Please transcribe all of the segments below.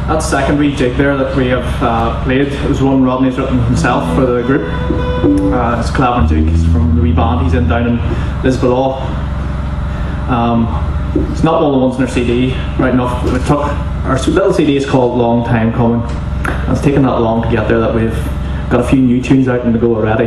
That secondary jig there that we have played is one Rodney's written himself for the group. It's a Clavin jig. It's from the wee band he's in down in Lisbon. It's not one of the ones in our CD, right enough. We took our little CD is called Long Time Coming. And it's taken that long to get there that we've got a few new tunes out in the go already.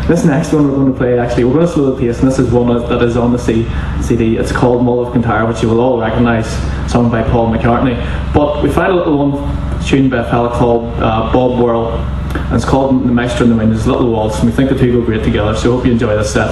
This next one we're going to play, actually, we're going to slow the pace, and this is one that is on the CD. It's called Mull of Kintyre, which you will all recognise, sung by Paul McCartney. But we found a little one tuned by a fella called Bob Whirl, and it's called The Maestro in the Wind. It's a little waltz, and we think the two go great together, so I hope you enjoy this set.